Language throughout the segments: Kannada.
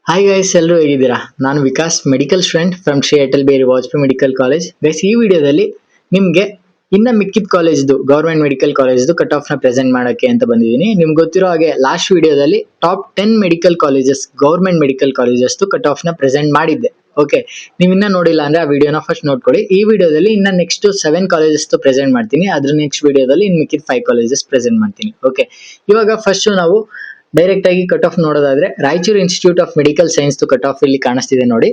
ಹಾಯ್ ಗೈಸ್, ಎಲ್ಲರೂ ಹೇಗಿದ್ದೀರಾ? ನಾನು Vikas, medical student from Shri Atal Bihari Vajpayee medical college. Guys, ಈ ವಿಡಿಯೋದಲ್ಲಿ ನಿಮಗೆ ಇನ್ನ ಮಿಕ್ಕಿದ ಕಾಲೇಜ್ದು ಗೌರ್ಮೆಂಟ್ ಮೆಡಿಕಲ್ ಕಾಲೇಜ್ದು ಕಟ್ ಆಫ್ ನ ಪ್ರೆಸೆಂಟ್ ಮಾಡೋಕ್ಕೆ ಅಂತ ಬಂದಿದ್ದೀನಿ. ನಿಮ್ಗೆ ಗೊತ್ತಿರೋ ಹಾಗೆ ಲಾಸ್ಟ್ ವಿಡಿಯೋದಲ್ಲಿ top 10 medical colleges, government medical colleges cut off ನ ಪ್ರೆಸೆಂಟ್ ಮಾಡಿದ್ದೆ. ಓಕೆ, ನೀವು ಇನ್ನ ನೋಡಿಲ್ಲ ಅಂದ್ರೆ ಆ ವಿಡಿಯೋನ ಫಸ್ಟ್ ನೋಡ್ಕೊಳ್ಳಿ. ಈ ವಿಡಿಯೋದಲ್ಲಿ ಇನ್ನ ನೆಕ್ಸ್ಟ್ 7 ಕಾಲೇಜಸ್ ಪ್ರೆಸೆಂಟ್ ಮಾಡ್ತೀನಿ. ಅದ್ರ ನೆಕ್ಸ್ಟ್ ವಿಡಿಯೋದಲ್ಲಿ ಇನ್ ಮಿಕ್ಕಿದ 5 ಕಾಲೇಜಸ್ ಪ್ರೆಸೆಂಟ್ ಮಾಡ್ತೀನಿ. ಓಕೆ, ಇವಾಗ ಫಸ್ಟ್ ನಾವು ಡೈರೆಕ್ಟ್ ಆಗಿ ಕಟ್ ಆಫ್ ನೋಡೋದಾದ್ರೆ Raichur institute of medical science cut off ಇಲ್ಲಿ ಕಾಣಿಸ್ತಿದೆ ನೋಡಿ.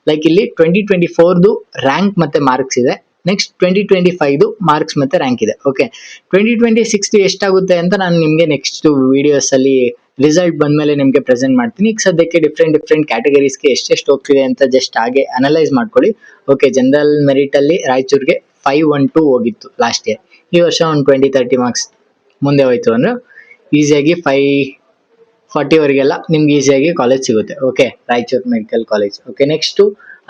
ಲೈಕ್ ಇಲ್ಲಿ 2024 ರ್ಯಾಂಕ್ ಮತ್ತೆ ಮಾರ್ಕ್ಸ್ ಇದೆ. ನೆಕ್ಸ್ಟ್ 2025 ಮಾರ್ಕ್ಸ್ ಮತ್ತೆ ರ್ಯಾಂಕ್ ಇದೆ. ಓಕೆ, 2026 ಎಷ್ಟಾಗುತ್ತೆ ಅಂತ ನಾನು ನಿಮ್ಗೆ ನೆಕ್ಸ್ಟ್ ವಿಡಿಯೋಸ್ ಅಲ್ಲಿ ರಿಸಲ್ಟ್ ಬಂದ್ಮೇಲೆ ನಿಮ್ಗೆ ಪ್ರೆಸೆಂಟ್ ಮಾಡ್ತೀನಿ. ಈಗ ಸದ್ಯಕ್ಕೆ ಡಿಫ್ರೆಂಟ್ ಕ್ಯಾಟಗರೀಸ್ಗೆ ಎಷ್ಟೆಷ್ಟು ಹೋಗ್ತಿದೆ ಅಂತ ಜಸ್ಟ್ ಹಾಗೆ ಅನಲೈಸ್ ಮಾಡ್ಕೊಳ್ಳಿ. ಓಕೆ, ಜನರಲ್ ಮೆರಿಟ್ ಅಲ್ಲಿ ರಾಯಚೂರ್ಗೆ 512 ಹೋಗಿತ್ತು ಲಾಸ್ಟ್ ಇಯರ್. ಈ ವರ್ಷ ಒಂದು 20-30 ಮಾರ್ಕ್ಸ್ ಮುಂದೆ ಹೋಯ್ತು ಅಂದ್ರೆ ಈಸಿಯಾಗಿ 540 ವರೆಗೆಲ್ಲ ನಿಮ್ಗೆ ಈಸಿಯಾಗಿ ಕಾಲೇಜ್ ಸಿಗುತ್ತೆ. Okay, Raichur medical college. Okay, next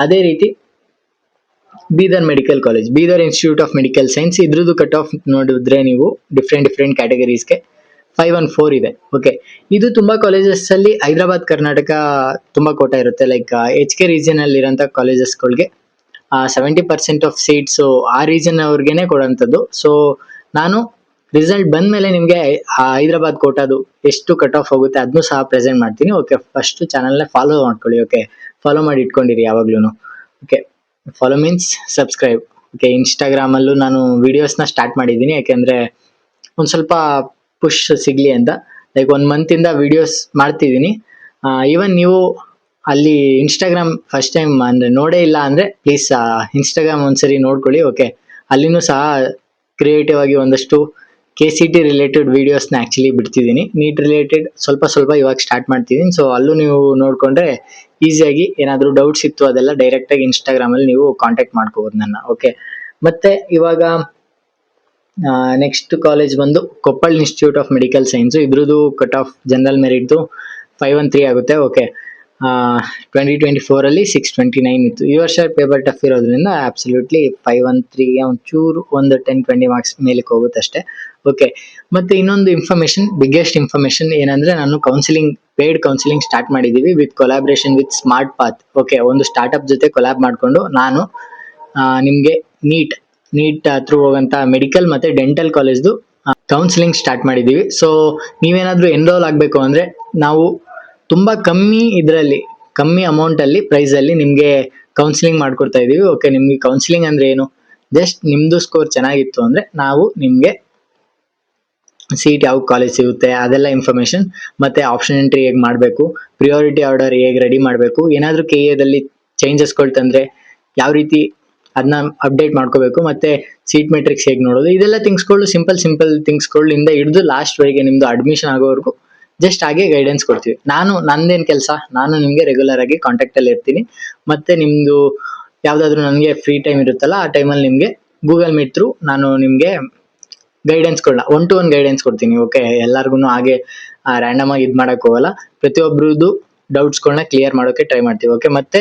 ಅದೇ ರೀತಿ Bidar medical college, Bidar institute of medical science, ಇದ್ರದ್ದು ಕಟ್ ಆಫ್ ನೋಡಿದ್ರೆ ನೀವು ಡಿಫ್ರೆಂಟ್ ಕ್ಯಾಟಗರೀಸ್ಗೆ 514 ಇದೆ. ಓಕೆ, ಇದು ತುಂಬಾ ಕಾಲೇಜಸ್ ಅಲ್ಲಿ ಹೈದರಾಬಾದ್ ಕರ್ನಾಟಕ ತುಂಬಾ ಕೋಟ ಇರುತ್ತೆ. ಲೈಕ್ HK ರೀಜನ್ ಅಲ್ಲಿ ಇರೋಂಥ ಕಾಲೇಜಸ್ಗಳಿಗೆ 70% ಆಫ್ ಸೀಟ್ಸ್ ಆ ರೀಜನ್ ಅವ್ರಿಗೇನೆ ಕೊಡೋಂಥದ್ದು. ಸೊ ನಾನು ರಿಸಲ್ಟ್ ಬಂದ್ಮೇಲೆ ನಿಮ್ಗೆ ಹೈದರಾಬಾದ್ ಕೋಟಾದು ಎಷ್ಟು ಕಟ್ ಆಫ್ ಹೋಗುತ್ತೆ ಅದನ್ನು ಸಹ ಪ್ರೆಸೆಂಟ್ ಮಾಡ್ತೀನಿ. ಓಕೆ, ಫಸ್ಟ್ ಚಾನಲ್ನ ಫಾಲೋ ಮಾಡ್ಕೊಳ್ಳಿ. ಓಕೆ, ಫಾಲೋ ಮಾಡಿ ಇಟ್ಕೊಂಡಿರಿ ಯಾವಾಗ್ಲೂ. Okay, follow means subscribe. Okay, Instagram ಅಲ್ಲೂ ನಾನು ವಿಡಿಯೋಸ್ನ ಸ್ಟಾರ್ಟ್ ಮಾಡಿದ್ದೀನಿ, ಯಾಕೆಂದ್ರೆ ಒಂದ್ ಸ್ವಲ್ಪ ಪುಷ್ ಸಿಗ್ಲಿ ಅಂತ. ಲೈಕ್ 1 ಮಂತ್ ಇಂದ ವಿಡಿಯೋಸ್ ಮಾಡ್ತಿದ್ದೀನಿ. ಈವನ್ ನೀವು ಅಲ್ಲಿ ಇನ್ಸ್ಟಾಗ್ರಾಮ್ ಫಸ್ಟ್ ಟೈಮ್ ಅಂದ್ರೆ ನೋಡೇ ಇಲ್ಲ ಅಂದ್ರೆ ಪ್ಲೀಸ್ ಇನ್ಸ್ಟಾಗ್ರಾಮ್ ಒಂದ್ಸರಿ ನೋಡ್ಕೊಳ್ಳಿ. ಓಕೆ, ಅಲ್ಲಿನೂ ಸಹ ಕ್ರಿಯೇಟಿವ್ ಆಗಿ ಒಂದಷ್ಟು KCT ರಿಲೇಟೆಡ್ ವಿಡಿಯೋಸ್ನ ಆಕ್ಚುಲಿ ಬಿಡ್ತಿದ್ದೀನಿ. ನೀಟ್ ರಿಲೇಟೆಡ್ ಸ್ವಲ್ಪ ಇವಾಗ ಸ್ಟಾರ್ಟ್ ಮಾಡ್ತಿದ್ದೀನಿ. ಸೊ ಅಲ್ಲೂ ನೀವು ನೋಡ್ಕೊಂಡ್ರೆ ಈಸಿಯಾಗಿ ಏನಾದರೂ ಡೌಟ್ಸ್ ಇತ್ತು ಅದೆಲ್ಲ ಡೈರೆಕ್ಟ್ ಆಗಿ ಇನ್ಸ್ಟಾಗ್ರಾಮ್ ಅಲ್ಲಿ ನೀವು ಕಾಂಟ್ಯಾಕ್ಟ್ ಮಾಡ್ಕೋಬಹುದು ನನ್ನ. ಓಕೆ, ಮತ್ತೆ ಇವಾಗ ನೆಕ್ಸ್ಟ್ ಕಾಲೇಜ್ ಬಂದು Koppal institute of medical science. ಇದ್ರದ್ದು ಕಟ್ ಆಫ್ ಜನರಲ್ ಮೆರಿಟ್ 513 ಆಗುತ್ತೆ. ಓಕೆ, 2024 ಅಲ್ಲಿ 629 ಇತ್ತು. ಈ ವರ್ಷ ಪೇಪರ್ ಟಫ್ ಇರೋದ್ರಿಂದ ಅಬ್ಸಲ್ಯೂಟ್ಲಿ 513 ಒಂಚೂರು ಒಂದು 10-20 ಮಾರ್ಕ್ಸ್ ಮೇಲಕ್ಕೆ ಹೋಗುತ್ತೆ ಅಷ್ಟೇ. ಓಕೆ, ಮತ್ತೆ ಇನ್ನೊಂದು ಇನ್ಫಾರ್ಮೇಶನ್, ಬಿಗ್ಗೆಸ್ಟ್ ಇನ್ಫಾರ್ಮೇಶನ್ ಏನಂದ್ರೆ ನಾನು ಪೇಯ್ಡ್ ಕೌನ್ಸಿಲಿಂಗ್ ಸ್ಟಾರ್ಟ್ ಮಾಡಿದೀವಿ with collaboration with smart path. Okay, ಒಂದು ಸ್ಟಾರ್ಟ್ಅಪ್ ಜೊತೆ ಕೊಲಾಬ್ ಮಾಡ್ಕೊಂಡು ನಾನು ನಿಮ್ಗೆ ನೀಟ್ ಥ್ರೂ ಹೋಗಂತ ಮೆಡಿಕಲ್ ಮತ್ತೆ ಡೆಂಟಲ್ ಕಾಲೇಜ್ದು ಕೌನ್ಸಿಲಿಂಗ್ ಸ್ಟಾರ್ಟ್ ಮಾಡಿದೀವಿ. ಸೊ ನೀವೇನಾದ್ರೂ ಎನ್ರೋಲ್ ಆಗ್ಬೇಕು ಅಂದ್ರೆ ನಾವು ತುಂಬಾ ಕಮ್ಮಿ ಅಮೌಂಟ್ ಅಲ್ಲಿ ಪ್ರೈಸ್ ಅಲ್ಲಿ ನಿಮ್ಗೆ ಕೌನ್ಸಿಲಿಂಗ್ ಮಾಡ್ಕೊಡ್ತಾ ಇದೀವಿ. ಓಕೆ, ನಿಮ್ಗೆ ಕೌನ್ಸಿಲಿಂಗ್ ಅಂದ್ರೆ ಏನು, ಜಸ್ಟ್ ನಿಮ್ದು ಸ್ಕೋರ್ ಚೆನ್ನಾಗಿತ್ತು ಅಂದ್ರೆ ನಾವು ನಿಮ್ಗೆ ಸೀಟ್ ಯಾವ ಕಾಲೇಜ್ ಸಿಗುತ್ತೆ ಅದೆಲ್ಲ ಇನ್ಫಾರ್ಮೇಶನ್, ಮತ್ತೆ ಆಪ್ಷನ್ ಎಂಟ್ರಿ ಹೇಗೆ ಮಾಡಬೇಕು, ಪ್ರಿಯಾರಿಟಿ ಆರ್ಡರ್ ಹೇಗೆ ರೆಡಿ ಮಾಡಬೇಕು, ಏನಾದರೂ KA ಚೇಂಜಸ್ ತಂದ್ರೆ ಯಾವ ರೀತಿ ಅದನ್ನ ಅಪ್ಡೇಟ್ ಮಾಡ್ಕೋಬೇಕು, ಮತ್ತೆ ಸೀಟ್ ಮೆಟ್ರಿಕ್ಸ್ ಹೇಗೆ ನೋಡೋದು, ಇದೆಲ್ಲ ಥಿಂಗ್ಸ್ಗಳು ಸಿಂಪಲ್ ಥಿಂಗ್ಸ್ಗಳಿಂದ ಹಿಡಿದು ಲಾಸ್ಟ್ ವರೆಗೆ ನಿಮ್ದು ಅಡ್ಮಿಷನ್ ಆಗೋವರೆಗೂ ಜಸ್ಟ್ ಹಾಗೆ ಗೈಡೆನ್ಸ್ ಕೊಡ್ತೀವಿ. ನಂದೇನು ಕೆಲಸ, ನಾನು ನಿಮಗೆ ರೆಗ್ಯುಲರ್ ಆಗಿ ಕಾಂಟ್ಯಾಕ್ಟ್ ಅಲ್ಲಿ ಇರ್ತೀನಿ. ಮತ್ತೆ ನಿಮ್ದು ಯಾವ್ದಾದ್ರು ನನಗೆ ಫ್ರೀ ಟೈಮ್ ಇರುತ್ತಲ್ಲ ಆ ಟೈಮಲ್ಲಿ ನಿಮಗೆ ಗೂಗಲ್ ಮೀಟ್ ಥ್ರೂ ನಾನು ನಿಮಗೆ ಗೈಡೆನ್ಸ್ಗಳನ್ನ 1-to-1 ಗೈಡೆನ್ಸ್ ಕೊಡ್ತೀನಿ. ಓಕೆ, ಎಲ್ಲರಿಗೂ ಹಾಗೆ ರ್ಯಾಂಡಮ್ ಆಗಿ ಮಾಡಕ್ ಹೋಗಲ್ಲ. ಪ್ರತಿಯೊಬ್ಬರದ್ದು ಡೌಟ್ಸ್ಗಳನ್ನ ಕ್ಲಿಯರ್ ಮಾಡೋಕೆ ಟ್ರೈ ಮಾಡ್ತೀವಿ. ಓಕೆ, ಮತ್ತೆ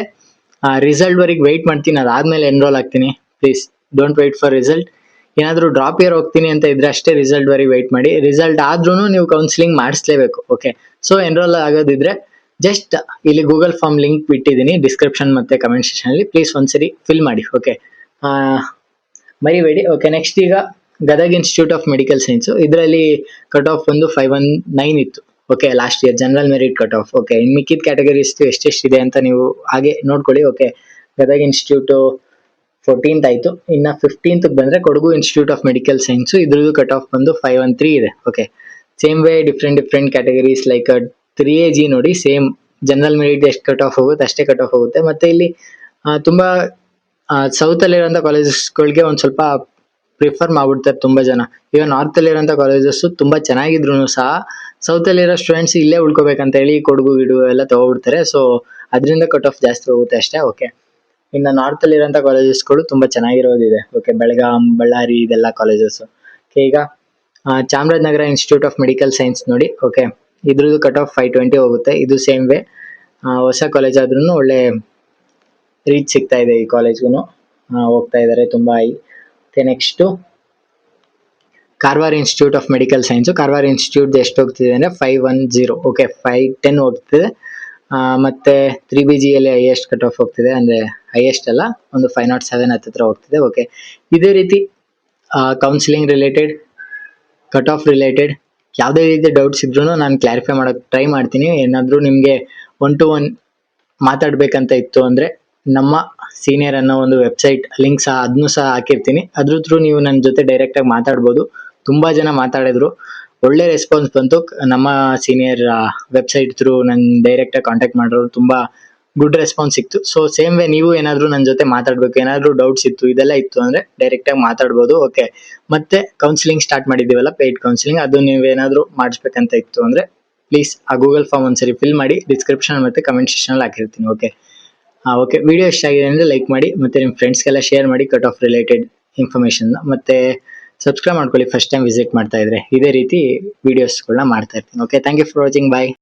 ರಿಸಲ್ಟ್ ವರೆಗೆ ವೆಯ್ಟ್ ಮಾಡ್ತೀನಿ, ಅದಾದ್ಮೇಲೆ ಎನ್ರೋಲ್ ಆಗ್ತೀನಿ. Please don't wait for result. ಏನಾದರೂ ಡ್ರಾಪ್ ಇಯರ್ ಹೋಗ್ತೀನಿ ಅಂತ ಇದ್ರೆ ಅಷ್ಟೇ ರಿಸಲ್ಟ್ ವರೆಗೆ ವೆಯ್ಟ್ ಮಾಡಿ. ರಿಸಲ್ಟ್ ಆದ್ರೂ ನೀವು ಕೌನ್ಸಿಲಿಂಗ್ ಮಾಡಿಸ್ಲೇಬೇಕು. ಓಕೆ, ಸೊ ಎನ್ರೋಲ್ ಆಗೋದಿದ್ರೆ ಜಸ್ಟ್ ಇಲ್ಲಿ ಗೂಗಲ್ ಫಾರ್ಮ್ ಲಿಂಕ್ ಬಿಟ್ಟಿದ್ದೀನಿ ಡಿಸ್ಕ್ರಿಪ್ಷನ್ ಮತ್ತೆ ಕಮೆಂಟ್ ಸೆಕ್ಷನ್ ಅಲ್ಲಿ, ಪ್ಲೀಸ್ ಒಂದ್ಸರಿ ಫಿಲ್ ಮಾಡಿ. ಓಕೆ, ಮರಿಬೇಡಿ. ಓಕೆ, ನೆಕ್ಸ್ಟ್ ಈಗ Gadag institute of medical science, ಇದರಲ್ಲಿ ಕಟ್ ಆಫ್ ಒಂದು 519 ಇತ್ತು. Okay, last year general merit cut off. Okay, ಇನ್ ಮಿಕ್ಕಿದ ಕ್ಯಾಟಗರೀಸ್ ಎಷ್ಟೆಷ್ಟಿದೆ ಅಂತ ನೀವು ಹಾಗೆ ನೋಡ್ಕೊಳ್ಳಿ. ಓಕೆ, ಗದಗ್ ಇನ್ಸ್ಟಿಟ್ಯೂಟ್ 14th ಆಯ್ತು. ಇನ್ನ 15th ಬಂದ್ರೆ Kodagu institute of medical science, ಇದ್ರದ್ದು ಕಟ್ ಆಫ್ ಬಂದು 513 ಇದೆ. Okay, same way different categories like 3AG ನೋಡಿ, ಸೇಮ್ ಜನರಲ್ ಮೆರಿಟ್ ಎಷ್ಟು ಕಟ್ ಆಫ್ ಹೋಗುತ್ತೆ ಅಷ್ಟೇ ಕಟ್ ಆಫ್ ಹೋಗುತ್ತೆ. ಮತ್ತೆ ಇಲ್ಲಿ ತುಂಬಾ ಸೌತ್ ಅಲ್ಲಿರುವಂತ ಕಾಲೇಜಸ್ಗಳಿಗೆ ಒಂದ್ ಸ್ವಲ್ಪ ಪ್ರಿಫರ್ ಮಾಡ್ಬಿಡ್ತಾರೆ ತುಂಬಾ ಜನ. ಈಗ ನಾರ್ತ್ ಅಲ್ಲಿರುವಂತ ಕಾಲೇಜಸ್ ತುಂಬಾ ಚೆನ್ನಾಗಿದ್ರು ಸಹ ಸೌತ್ ಅಲ್ಲಿರೋ ಸ್ಟೂಡೆಂಟ್ಸ್ ಇಲ್ಲೇ ಉಳ್ಕೋಬೇಕಂತ ಹೇಳಿ ಕೊಡಗು ಎಲ್ಲ ತಗೋಬಿಡ್ತಾರೆ. ಸೊ ಅದರಿಂದ ಕಟ್ ಆಫ್ ಜಾಸ್ತಿ ಹೋಗುತ್ತೆ ಅಷ್ಟೇ. ಓಕೆ, ಇನ್ನು ನಾರ್ತ್ ಅಲ್ಲಿರುವಂತ ಕಾಲೇಜಸ್ಗಳು ತುಂಬಾ ಚೆನ್ನಾಗಿರೋದಿದೆ. ಓಕೆ, ಬೆಳಗಾಂ, ಬಳ್ಳಾರಿ ಇದೆಲ್ಲ ಕಾಲೇಜಸ್. ಓಕೆ, ಈಗ Chamarajanagar institute of medical science ನೋಡಿ. ಓಕೆ, ಇದ್ರದ್ದು ಕಟ್ ಆಫ್ 520 ಹೋಗುತ್ತೆ. ಇದು ಸೇಮ್ ವೇ, ಹೊಸ ಕಾಲೇಜ್ ಆದ್ರೂ ಒಳ್ಳೆ ರೀಚ್ ಸಿಗ್ತಾ ಇದೆ. ಈ ಕಾಲೇಜ್ಗೂ ಹೋಗ್ತಾ ಇದ್ದಾರೆ ತುಂಬಾ. ಮತ್ತೆ next Karwar institute of medical science. Karwar institute ಎಷ್ಟು ಹೋಗ್ತಿದೆ ಅಂದ್ರೆ 510. ಓಕೆ, 510 ಹೋಗ್ತಿದೆ. ಮತ್ತೆ 3BGಯಲ್ಲಿ ಹೈಯೆಸ್ಟ್ ಕಟ್ ಆಫ್ ಹೋಗ್ತಿದೆ, ಅಂದರೆ ಹೈಯೆಸ್ಟ್ ಅಲ್ಲ, ಒಂದು 507 ಹತ್ತಿರ ಹೋಗ್ತಿದೆ. ಓಕೆ, ಇದೇ ರೀತಿ counselling related, cut off related ಯಾವುದೇ ರೀತಿ ಡೌಟ್ಸ್ ಇದ್ರೂ ನಾನು ಕ್ಲಾರಿಫೈ ಮಾಡೋಕ್ಕೆ ಟ್ರೈ ಮಾಡ್ತೀನಿ. ಏನಾದರೂ ನಿಮಗೆ 1 to 1 ಮಾತಾಡಬೇಕಂತ ಇತ್ತು ಅಂದರೆ ನಮ್ಮ ಸೀನಿಯರ್ ಅನ್ನೋ ಒಂದು ವೆಬ್ಸೈಟ್ ಲಿಂಕ್ ಸಹ ಅದನ್ನು ಸಹ ಹಾಕಿರ್ತೀನಿ. ಅದ್ರ ಥ್ರೂ ನೀವು ನನ್ನ ಜೊತೆ ಡೈರೆಕ್ಟಾಗಿ ಮಾತಾಡ್ಬೋದು. ತುಂಬ ಜನ ಮಾತಾಡಿದ್ರು, ಒಳ್ಳೆ ರೆಸ್ಪಾನ್ಸ್ ಬಂತು. ನಮ್ಮ ಸೀನಿಯರ್ ವೆಬ್ಸೈಟ್ ಥ್ರೂ ನನ್ನ ಡೈರೆಕ್ಟಾಗಿ ಕಾಂಟ್ಯಾಕ್ಟ್ ಮಾಡೋರು ತುಂಬ ಗುಡ್ ರೆಸ್ಪಾನ್ಸ್ ಸಿಕ್ತು. ಸೊ ಸೇಮ್ ವೇ ನೀವು ಏನಾದರೂ ನನ್ನ ಜೊತೆ ಮಾತಾಡಬೇಕು, ಏನಾದರೂ ಡೌಟ್ಸ್ ಇತ್ತು, ಇದೆಲ್ಲ ಇತ್ತು ಅಂದರೆ ಡೈರೆಕ್ಟಾಗಿ ಮಾತಾಡ್ಬೋದು. ಓಕೆ, ಮತ್ತೆ ಕೌನ್ಸಿಲಿಂಗ್ ಸ್ಟಾರ್ಟ್ ಮಾಡಿದ್ದೀವಲ್ಲ, ಪೇಯ್ಡ್ ಕೌನ್ಸಿಲಿಂಗ್, ಅದು ನೀವೇನಾದರೂ ಮಾಡಿಸ್ಬೇಕಂತ ಇತ್ತು ಅಂದರೆ ಪ್ಲೀಸ್ ಆ ಗೂಗಲ್ ಫಾರ್ಮ್ ಒಂದ್ಸರಿ ಫಿಲ್ ಮಾಡಿ, ಡಿಸ್ಕ್ರಿಪ್ಷನ್ ಮತ್ತು ಕಮೆಂಟ್ ಸೆಕ್ಷನಲ್ಲಿ ಹಾಕಿರ್ತೀನಿ. ಓಕೆ, ವಿಡಿಯೋ ಇಷ್ಟ ಆಗಿದೆ ಅಂದರೆ ಲೈಕ್ ಮಾಡಿ, ಮತ್ತು ನಿಮ್ಮ ಫ್ರೆಂಡ್ಸ್ಗೆಲ್ಲ ಶೇರ್ ಮಾಡಿ ಕಟ್ ಆಫ್ ರಿಲೇಟೆಡ್ ಇನ್ಫಾರ್ಮೇಷನ್ನ. ಮತ್ತು ಸಬ್ಸ್ಕ್ರೈಬ್ ಮಾಡ್ಕೊಳ್ಳಿ ಫಸ್ಟ್ ಟೈಮ್ ವಿಸಿಟ್ ಮಾಡ್ತಾ ಇದ್ರೆ. ಇದೇ ರೀತಿ ವೀಡಿಯೋಸ್ಗಳನ್ನ ಮಾಡ್ತಾ ಇರ್ತೀನಿ. Okay, thank you for watching, bye.